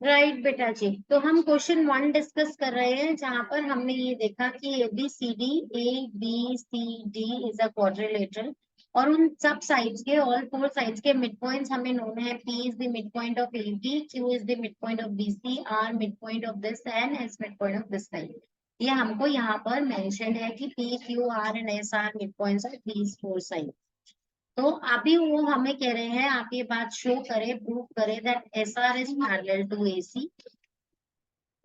Right बेटा जी, तो हम क्वेश्चन 1 डिस्कस कर रहे हैं जहां पर हमने ये देखा कि A B C D is a quadrilateral, और उन सब साइड्स के, ऑल 4 साइड्स के मिड पॉइंट्स हमें नोन है। P is the mid point of A B, Q is the mid point of B C, R mid point of this and S mid point of this side. ये हमको यहाँ पर mention है कि P Q R and S are mid points of these 4 side. तो अभी वो हमें कह रहे हैं आप ये बात शो करें, प्रूव करें that S R is parallel to A C.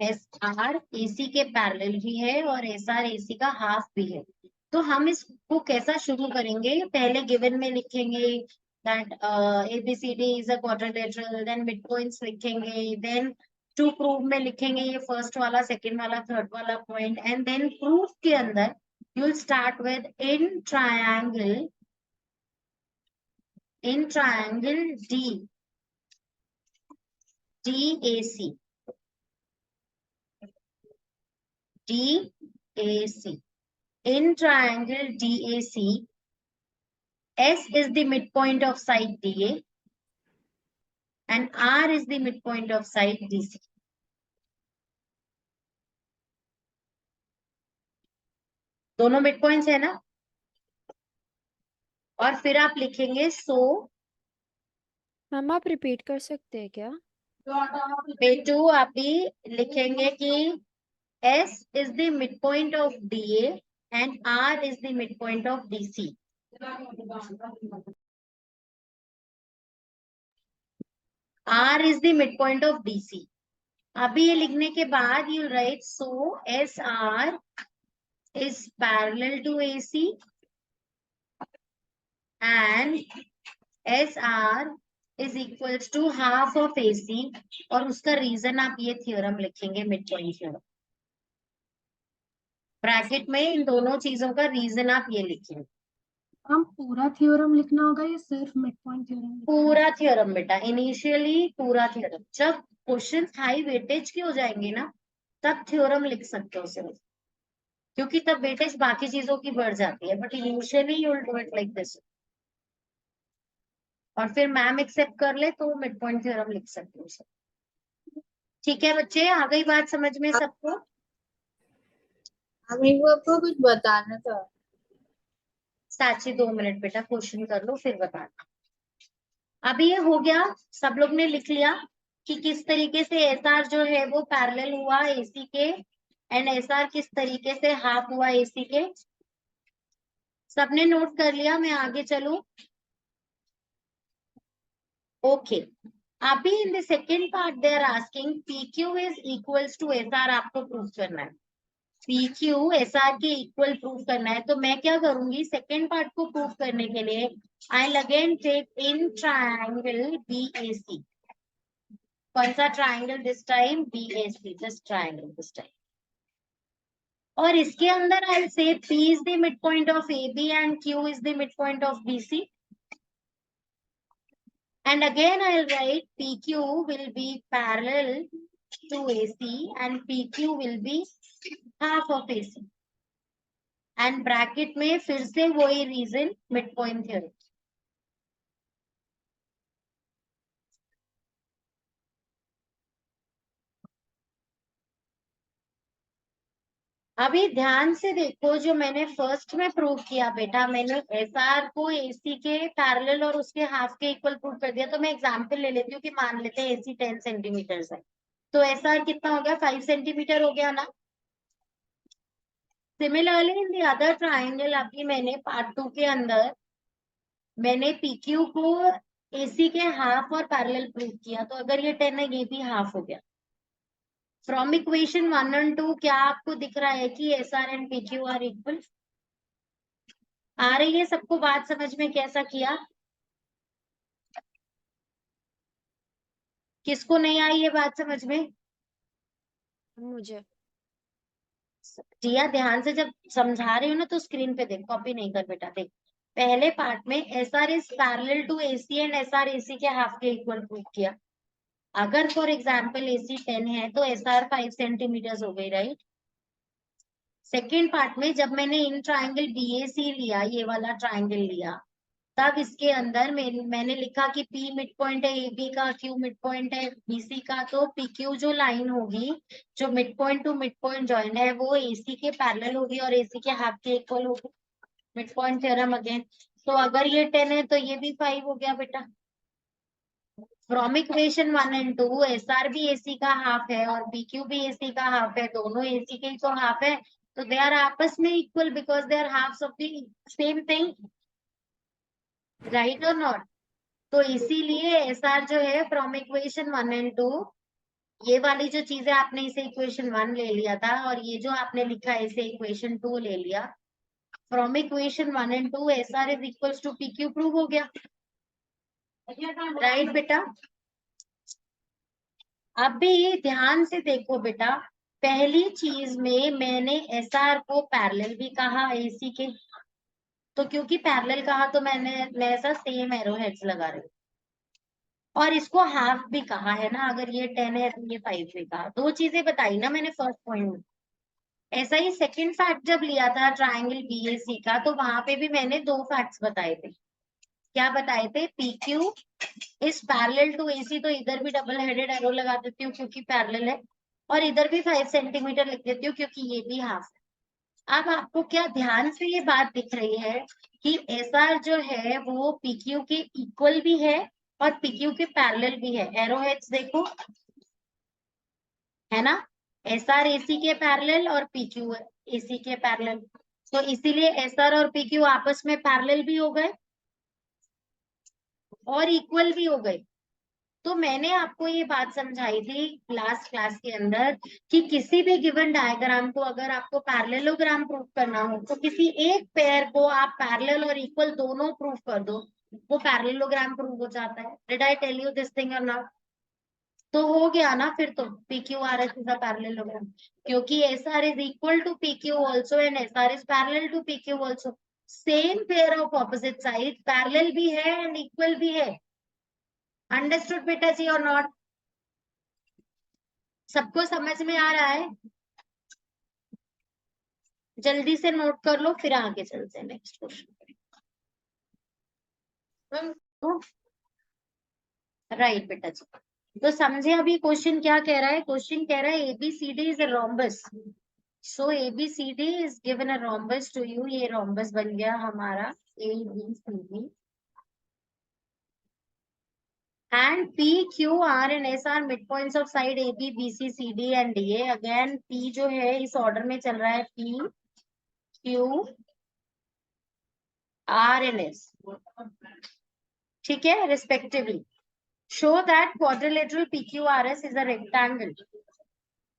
S R AC के पैरेलल भी है और एस आर एसी का हाफ भी है। तो हम इसको कैसा शुरू करेंगे, पहले गिवन में लिखेंगे that ABCD is a quadrilateral, then mid points लिखेंगे, देन टू प्रूव में लिखेंगे ये फर्स्ट वाला, सेकंड वाला, थर्ड वाला पॉइंट, एंड देन प्रूफ के अंदर you will start with in triangle D DAC in triangle DAC, S is the midpoint of side DA and R is the midpoint of side DC. दोनों mid points है ना। और फिर आप लिखेंगे सो। Ma'am आप रिपीट कर सकते हैं क्या? बेटू आप भी लिखेंगे कि S is the midpoint of DA and R is the midpoint of DC. R is the midpoint of DC. अभी ये लिखने के बाद you right so SR is parallel to AC and SR is equals to half of AC, और उसका reason आप ये theorem लिखेंगे, मिड पॉइंट थ्योरम। ब्रैकेट में इन दोनों चीजों का रीजन आप ये लिखेंगे। हम पूरा थ्योरम लिखना होगा या सिर्फ मिड पॉइंट थ्योरम? पूरा थ्योरम बेटा, इनिशियली पूरा थ्योरम। जब क्वेश्चन हाई वेटेज के हो जाएंगे ना, तब थ्योरम लिख सकते हो सिर्फ, क्योंकि तब वेटेज बाकी चीजों की बढ़ जाती है, but initially you will do it like this. और फिर मैम एक्सेप्ट कर ले तो मिड पॉइंट थ्योरम लिख सकते हो सब। ठीक है बच्चे, आ गई बात समझ में सबको? मेरे को आपको कुछ बताना था। साची 2 मिनट बेटा, क्वेश्चन कर लो फिर बताना। अभी ये हो गया, सब लोग ने लिख लिया कि किस तरीके से एसआर जो है वो पैरेलल हुआ एसी के, एंड एसआर किस तरीके से हाफ हुआ एसी के। सबने नोट कर लिया, मैं आगे चलूं? ओके। अभी in the second part they are asking PQ is equals to SR, आपको प्रूव करना है। PQ SR के इक्वल प्रूव करना है, तो मैं क्या करूंगी, सेकेंड पार्ट को प्रूव करने के लिए I will again take in triangle BAC। कौन सा triangle this time? BAC, this triangle this time. और इसके अंदर I will say P is the mid point of AB and Q is the mid point of BC। And again I'll write PQ will be parallel to AC and PQ will be half of AC. And bracket में फिर से वही reason, mid point theorem. अभी ध्यान से देखो, जो मैंने फर्स्ट में प्रूव किया बेटा, मैंने SR को AC के पैरेलल और उसके हाफ के इक्वल प्रूव कर दिया। तो मैं एग्जांपल ले लेती हूँ कि मान लेते हैं AC 10 सेंटीमीटर है, तो SR कितना हो गया? 5 सेंटीमीटर हो गया ना। Similarly in the other triangle, अभी मैंने पार्ट 2 के अंदर मैंने PQ को AC के हाफ और पैरेलल प्रूव किया, तो अगर ये 10 है ये भी हाफ हो गया। फ्रॉम इक्वेशन 1 और 2 क्या आपको दिख रहा है कि SR and PQ are equal? आ रही है सबको बात समझ में? कैसा किया? किसको नहीं आई ये बात समझ में? मुझे। जिया ध्यान से जब समझा रही हूँ ना तो स्क्रीन पे देख, कॉपी नहीं कर बेटा। देख, पहले पार्ट में SR is parallel to AC and SR AC के हाफ के इक्वल प्रूव किया। अगर फॉर एग्जाम्पल AC 10 है तो SR 5 सेंटीमीटर हो गई, राइट। सेकेंड पार्ट में जब मैंने इन ट्राइंगल BAC लिया, ये वाला ट्राइंगल लिया, तब इसके अंदर मैंने लिखा कि P मिड पॉइंट है AB का, Q मिड पॉइंट है BC का, तो PQ जो लाइन होगी जो mid point to mid point joint है वो AC के पैरेलल होगी और AC के हाफ के इक्वल होगी। Mid point theorem again. तो अगर ये 10 है तो ये भी 5 हो गया बेटा। फ्रॉम इक्वेशन 1 एंड 2 SR भी AC का हाफ है और PQ भी AC का हाफ है, दोनों AC के ही तो हाफ है, तो दे आर आपस में equal because they are halves of the same thing, right और नॉट। तो इसीलिए SR जो है फ्रॉम इक्वेशन 1 एंड 2, ये वाली जो चीजें आपने इसे इक्वेशन 1 ले लिया था और ये जो आपने लिखा है इसे इक्वेशन 2 ले लिया। From equation 1 and 2 SR is equals to PQ prove हो गया, राइट बेटा। अब भी ध्यान से देखो बेटा, पहली चीज में मैंने SR को पैरेलल भी कहा AC के, तो क्योंकि पैरेलल कहा तो मैं ऐसा सेम एरो हेड्स लगा रही हूँ, और इसको हाफ भी कहा है ना, अगर ये 10 है तो ये 5 भी कहा, दो चीजें बताई ना मैंने फर्स्ट पॉइंट में। ऐसा ही सेकंड फैक्ट जब लिया था ट्राइंगल BAC का, तो वहां पे भी मैंने दो फैक्ट्स बताए थे। क्या बताए थे? PQ is parallel to AC, तो इधर भी डबल हेडेड एरो लगा देती हूँ क्योंकि पैरेलल है, और इधर भी 5 सेंटीमीटर लिख देती हूँ क्योंकि ये भी हाफ है। अब आपको क्या ध्यान से ये बात दिख रही है कि SR जो है वो PQ के इक्वल भी है और PQ के पैरेलल भी है। एरो हेड्स देखो, है ना, SR AC के पैरेलल और PQ AC के पैरेलल, तो इसीलिए SR और PQ आपस में पैरेलल भी हो गए और इक्वल भी हो गए। तो मैंने आपको ये बात समझाई थी लास्ट क्लास के अंदर कि किसी भी गिवन डायग्राम को अगर आपको पैरेललोग्राम प्रूफ करना हो तो किसी एक पेयर को आप पैरेलल और इक्वल दोनों प्रूफ कर दो, वो पैरेललोग्राम प्रूफ हो जाता है। Did I tell you this thing और नॉट? तो हो गया ना फिर तो PQRS इज अ पैरेललोग्राम, क्योंकि SR is equal to PQ also and SR is parallel to PQ also. Same pair of opposite side, parallel भी है एंड इक्वल भी है। अंडरस्टूड बेटा जी और नॉट? सबको समझ में आ रहा है? जल्दी से नोट कर लो फिर आगे चलते हैं नेक्स्ट क्वेश्चन। राइट बेटा जी, तो समझे अभी क्वेश्चन क्या कह रहा है? क्वेश्चन कह रहा है ABCD is a rhombus, so ABCD is given a rhombus to you. ये रोम्बस बन गया हमारा ABCD, and PQR and SR midpoints of side AB BC CD and DA। Again P जो है इस ऑर्डर में चल रहा है, PQR and S, ठीक है, respectively. Show that quadrilateral PQRS is a rectangle.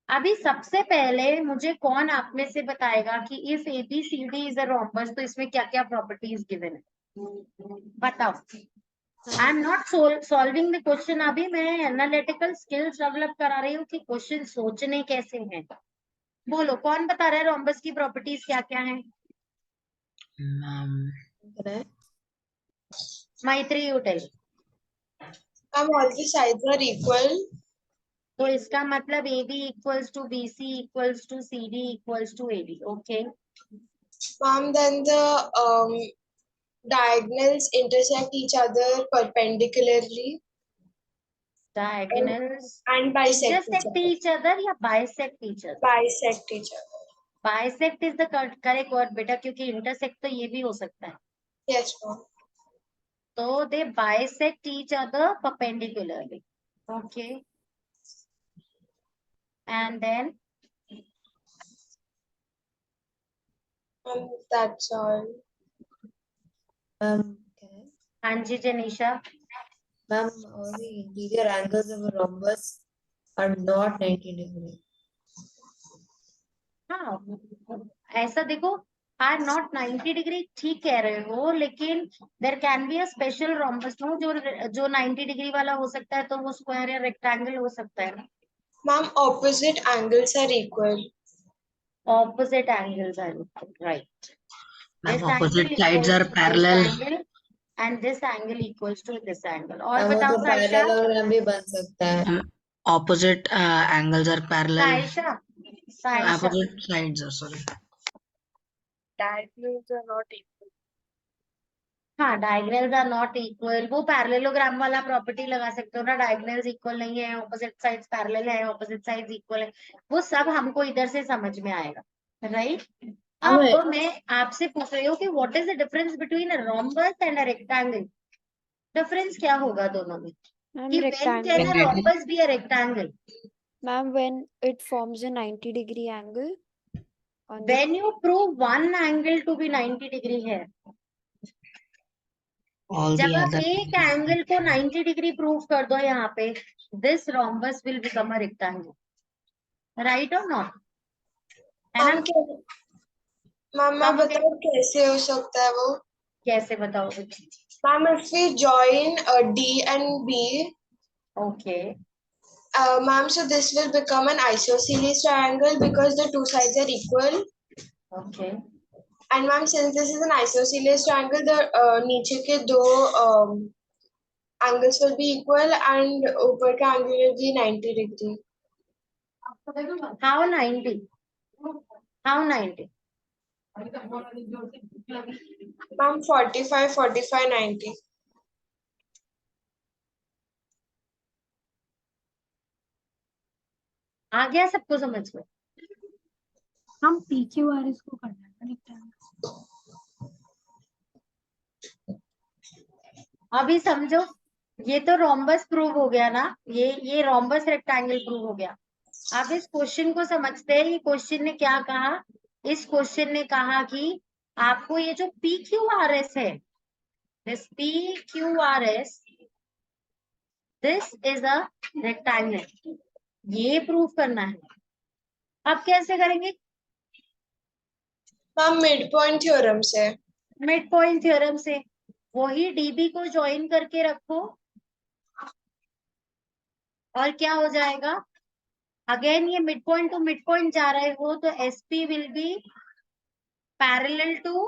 अभी सबसे पहले मुझे कौन आप में से बताएगा कि if ABCD is a rhombus तो इसमें क्या क्या प्रॉपर्टीज गिवन है? बताओ। I am not solving the question, अभी मैं एनालिटिकल स्किल्स डेवलप करा रही हूँ कि क्वेश्चन सोचने कैसे हैं। बोलो कौन बता रहा है रोम्बस की प्रॉपर्टीज क्या क्या है? Maitri you tell. all the sides are equal. तो इसका मतलब AB equals to BC equals to CD equals to AD। Okay, Then the diagonals intersect each other perpendicularly diagonals and bisect each intersect other. each other या bisect each other? Bisect each other. Bisect is the correct word बेटा, क्योंकि intersect तो ये भी हो सकता है। Yes, ma'am. तो they bisect each other perpendicularly. Okay, and then That's all. हाँ जी जनीशा। Ma'am, all the interior angles of a rhombus are not 90 degree. हाँ, ऐसा देखो, आर नॉट 90 डिग्री ठीक कह रहे हो, लेकिन there can be a special rhombus no जो 90 डिग्री वाला हो सकता है, तो वो स्क्वायर या रेक्टेंगल हो सकता है ना। Ma'am, opposite angles are equal. Opposite angles are equal, right? Ma'am, This opposite angle sides equals are to this parallel. angle and this angle equals to this angle। और Ma'am, वो बताओ तो Saisha. parallelogram भी बन सकता है। Opposite angles are parallel. Saisha, Saisha, Opposite sides are, sorry. Diagonals are not equal. हाँ, diagonals are not equal, वो पैरेललोग्राम वाला प्रॉपर्टी लगा सकते हो ना, डायगोनल्स इक्वल नहीं है, ऑपोजिट साइड्स पैरेलल है, ऑपोजिट साइड्स इक्वल है, वो सब हमको इधर से समझ में आएगा, राइट। हमें अब मैं आपसे पूछ रही हूँ कि what is the difference between a rhombus and a rectangle, difference क्या होगा दोनों में, मैम कि when can a rectangle. Rhombus be a rectangle, Ma'am, when it forms a 90-degree angle on the when you prove one angle to be 90 degree है, all जब the आप other एक angle को 90 डिग्री प्रूव कर दो यहाँ पे, this rhombus will become a rectangle, right और नॉट, है ना। मैम मैं अब बताऊँ कैसे हो सकता है वो? कैसे बताओगे? Ma'am if we join D and B, okay, ma'am, so this will become an isosceles triangle because the two sides are equal. Okay, And ma'am, since this is an isosceles triangle, the नीचे के दो angles will be equal and ऊपर का angle will be 90 degree. How 90, how 90, Ma'am, 45, 45, 90. आ गया सबको समझ में? हम PQRS को करना है रेक्टेंगल। अभी समझो, ये तो रोम्बस प्रूव हो गया ना, ये रोम्बस रेक्टेंगल प्रूव हो गया। अब इस क्वेश्चन को समझते हैं, ये क्वेश्चन ने क्या कहा, इस क्वेश्चन ने कहा कि आपको ये जो PQRS है, this PQRS, this is a rectangle, ये प्रूव करना है। अब कैसे करेंगे? मैम midpoint theorem से। मिड पॉइंट थ्योरम से, वही डीबी को ज्वाइन करके रखो और क्या हो जाएगा, अगेन ये mid point to mid point जा रहे हो तो SP will be parallel to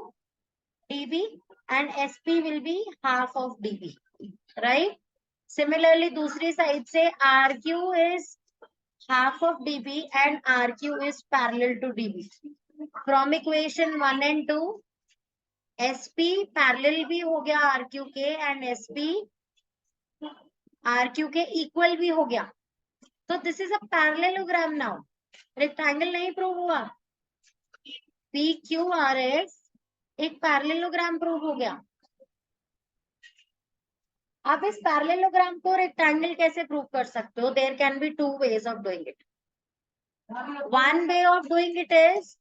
DB and SP will be half of DB, right. Similarly दूसरी साइड से R Q is half of DB and R Q is parallel to DB, from equation 1 and 2 SP parallel भी हो गया R Q के and SP R Q के equal भी हो गया, तो this is a parallelogram now, rectangle नहीं प्रूव हुआ, पी क्यू आर एस एक पैरेललोग्राम प्रूव हो गया। आप इस पैरेललोग्राम को रेक्टेंगल कैसे प्रूव कर सकते हो? There can be two ways of doing it, one way of doing it is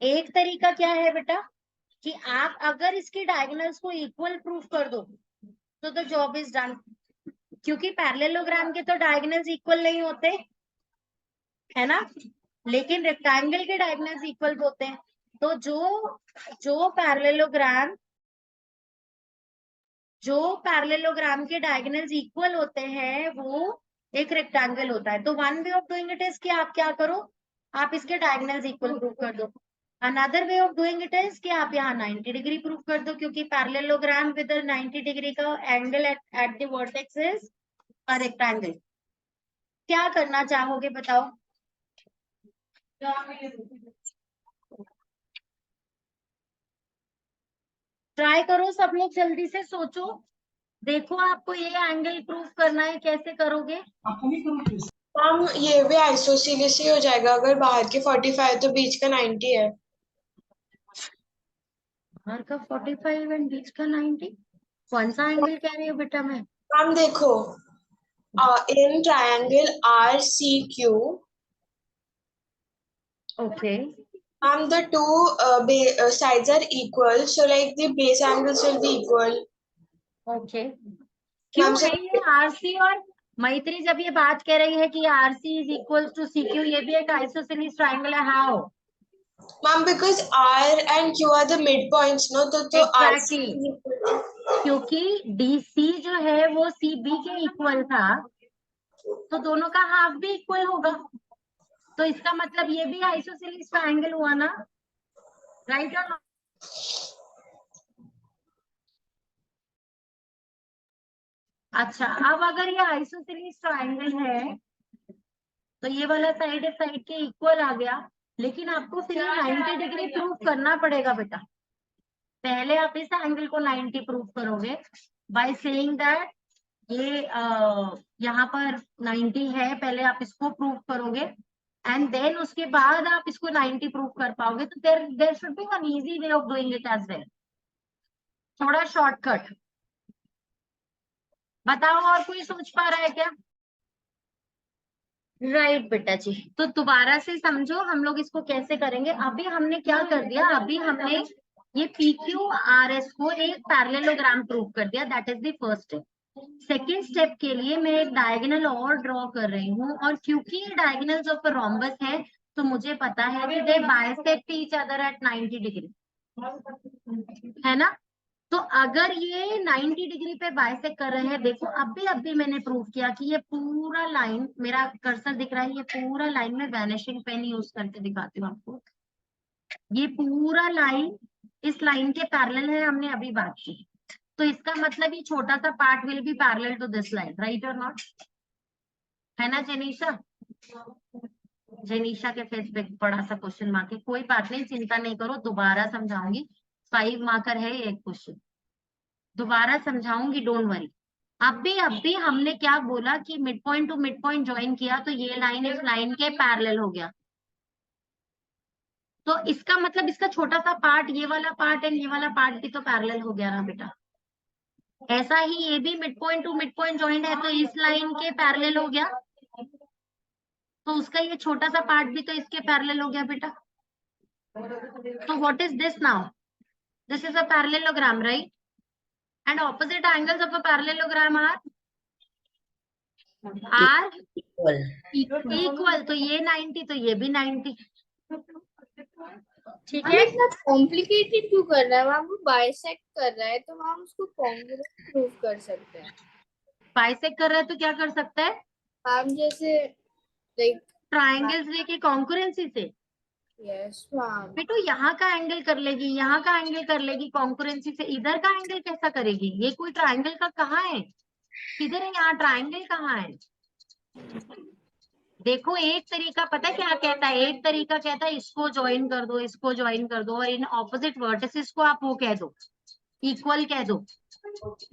एक तरीका क्या है बेटा, कि आप अगर इसकी डायगोनल्स को इक्वल प्रूफ कर दो तो द जॉब इज डन, क्योंकि पैरेललोग्राम के तो डायगोनल्स इक्वल नहीं होते, है ना, लेकिन रेक्टेंगल के डायगोनल्स इक्वल होते हैं। तो जो पैरेललोग्राम के डायगोनल्स इक्वल होते हैं वो एक रेक्टेंगल होता है। तो one way of doing it is कि आप क्या करो, आप इसके डायगोनल्स इक्वल प्रूव कर दो। Another way of doing it is कि आप यहाँ 90 डिग्री प्रूव कर दो, क्योंकि पैरेललोग्राम विद 90 डिग्री का angle at the vertex is a rectangle. क्या करना चाहोगे बताओ? ट्राई करो सब लोग, जल्दी से सोचो, देखो आपको ये एंगल प्रूव करना है, कैसे करोगे? मैम ये भी आइसोसेलेस ही हो जाएगा, अगर बाहर के 45 तो बीच का 90 है। बाहर का 45 एंड बीच का 90, कौन सा एंगल कह रही हो बेटा मैं? मैम देखो, in triangle RCQ, okay, the two sides are equal, so like the base angles will be equal. Okay, क्यों मैम है ये आरसी? और मैत्री जब ये बात कह रही है कि RC is equal to CQ, ये भी एक आइसोसेलेस ट्रायंगल है, how? Ma'am because R and Q are the midpoints, no, तो RC Exactly. क्योंकि डीसी जो है वो सीबी के इक्वल था, तो दोनों का हाफ भी इक्वल होगा, तो इसका मतलब ये भी आइसोसेलेस ट्रायंगल हुआ ना, राइट और नॉट? अच्छा, अब अगर ये आइसोसेलेस ट्रायंगल है तो ये वाला साइड इस साइड के इक्वल आ गया, लेकिन आपको फिर 90 डिग्री प्रूव करना पड़ेगा बेटा। पहले आप इस एंगल को 90 प्रूव करोगे बाय सेइंग दैट ये यहाँ पर 90 है, पहले आप इसको प्रूव करोगे एंड देन उसके बाद आप इसको 90 प्रूव कर पाओगे। तो there should be an easy way of doing it as well, थोड़ा शॉर्टकट। बताओ और कोई सोच पा रहा है क्या? राइट बेटा जी, तो दोबारा से समझो हम लोग इसको कैसे करेंगे। अभी हमने क्या कर दिया, अभी हमने ये PQRS को एक पैरेललोग्राम प्रूव कर दिया, that is the first step. Second step के लिए मैं एक डायगोनल और ड्रॉ कर रही हूँ, और क्योंकि ये डायगोनल्स ऑफ रोम्बस है तो मुझे पता है कि they bisect each other at 90 degree, है ना। तो अगर ये 90 डिग्री पे बाइसेक्ट कर रहे हैं, देखो अभी मैंने प्रूव किया कि ये पूरा लाइन, मेरा कर्सर दिख रहा है, ये पूरा लाइन में वैनिशिंग पेन यूज करके दिखाती हूँ आपको। ये पूरा लाइन इस लाइन के पैरेलल है, हमने अभी बात की। तो इसका मतलब ये छोटा सा part will be parallel to this line, right और नॉट, है ना जेनिशा? जेनिशा के फेस पे बड़ा सा क्वेश्चन मार्क है, कोई बात नहीं, चिंता नहीं करो, दोबारा समझाऊंगी। 5 मार्कर है एक क्वेश्चन, दोबारा समझाऊंगी, डोंट वरी। अभी हमने क्या बोला कि mid point to mid point join किया तो ये लाइन इस लाइन के पैरेलल हो गया। तो इसका मतलब इसका छोटा सा पार्ट, ये वाला पार्ट एंड ये वाला पार्ट भी तो पैरेलल हो गया ना बेटा। ऐसा ही ये भी mid point to mid point joint है तो इस लाइन के पैरेलल हो गया, तो उसका ये छोटा सा पार्ट भी तो इसके पैरेलल हो गया बेटा। तो what is this now? This is a parallelogram, right? And opposite angles of a parallelogram are equal. तो ये 90 तो ये भी 90, ठीक मैम है। इतना कॉम्प्लिकेटेड क्यों कर रहा है मैम? वो बाइसेक्ट कर रहा है तो मैम उसको कॉन्ग्रुएंट प्रूव कर सकते हैं। बाइसेक्ट कर रहा है तो क्या कर सकता है? मैम जैसे लाइक ट्राइंगल्स लेके कॉन्करेंसी से। Yes ma'am. बेटो यहाँ का एंगल कर लेगी, यहाँ का एंगल कर लेगी कॉन्करेंसी से, इधर का एंगल कैसा करेगी? ये कोई ट्राइंगल का कहाँ है, किधर है यहाँ ट्राइंगल कहाँ है? देखो एक तरीका पता है क्या कहता है, एक तरीका कहता है इसको ज्वाइन कर दो, इसको ज्वाइन कर दो, और इन ऑपोजिट वर्टिसेस को आप वो कह दो, इक्वल कह दो।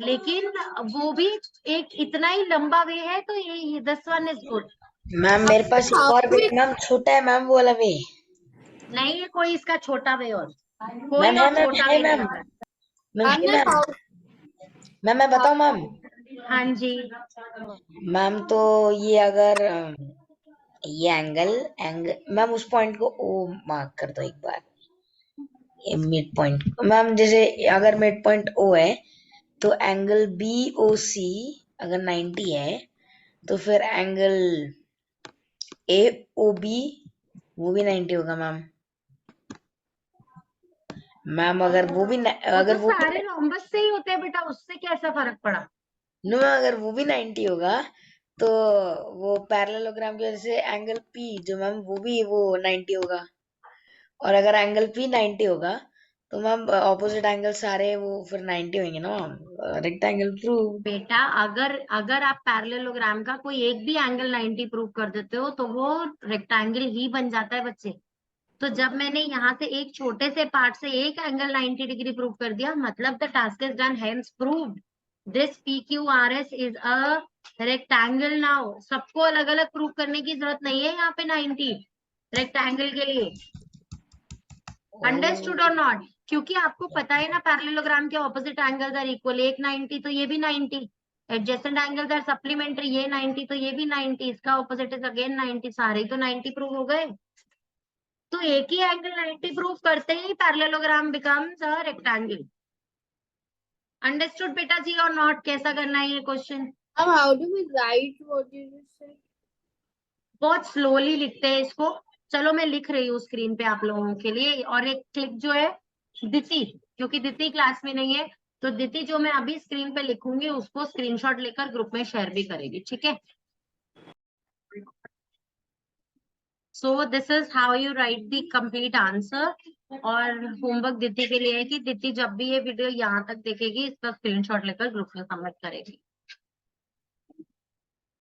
लेकिन वो भी एक इतना ही लंबा वे है, तो ये this one is good. Ma'am मेरे पास एक और वे मैम छोटा है मैम, वो वाला वे। नहीं है कोई इसका छोटा वे, और कोई मैम है और मैम, छोटा है वे नहीं मैम। होता। मैम है मैम। मैम मैं बताऊं मैम? हाँ जी, मैम तो ये अगर ये एंगल मैम उस पॉइंट को ओ मार्क कर दो एक बार, ये मिड पॉइंट मैम। जैसे अगर मिड पॉइंट ओ है तो एंगल BOC अगर 90 है तो फिर एंगल AOB वो भी 90 होगा मैम। मैम अगर वो भी अगर तो वो सारे रोम्बस से ही होते हैं बेटा, उससे कैसा फर्क पड़ा? नो अगर वो भी 90 होगा तो वो पैरेललोग्राम की वजह से एंगल P जो मैम वो भी वो 90 होगा, और अगर एंगल P 90 होगा तो मैम ऑपोजिट एंगल सारे वो फिर 90 होंगे ना मैम, रेक्टेंगल प्रूव। बेटा अगर आप पैरेललोग्राम का कोई एक भी एंगल 90 प्रूव कर देते हो तो वो रेक्टेंगल ही बन जाता है बच्चे। तो जब मैंने यहाँ से एक छोटे से पार्ट से एक एंगल 90 डिग्री प्रूव कर दिया, मतलब the task is done, hence proved this PQRS is a rectangle. Now सबको अलग अलग प्रूव करने की जरूरत नहीं है यहाँ पे 90 रेक्टेंगल के लिए, अंडरस्टूड और नॉट? क्योंकि आपको पता है ना पैरेललोग्राम के ऑपोजिट एंगल्स आर इक्वल, एक 90 तो ये भी 90, एडजेसेंट एंगल्स आर सप्लीमेंट्री, ये 90 तो ये भी 90, इसका ऑपोजिट इज अगेन 90, सारे तो 90 प्रूव हो गए। तो एक ही एंगल 90 प्रूव करते ही parallelogram becomes a rectangle. Understood बेटा जी और नॉट? कैसा करना है ये question? How do we write what you just said? बहुत स्लोली लिखते हैं इसको, चलो मैं लिख रही हूँ स्क्रीन पे आप लोगों के लिए। और एक क्लिक जो है दिति, क्योंकि दिति क्लास में नहीं है, तो दिति जो मैं अभी स्क्रीन पे लिखूंगी उसको स्क्रीनशॉट लेकर ग्रुप में शेयर भी करेगी, ठीक है? So this is how you write the complete answer. और होमवर्क दीदी के लिए है कि दीदी जब भी ये वीडियो यहाँ तक देखेगी इसका स्क्रीनशॉट लेकर ग्रुप में सबमिट करेगी।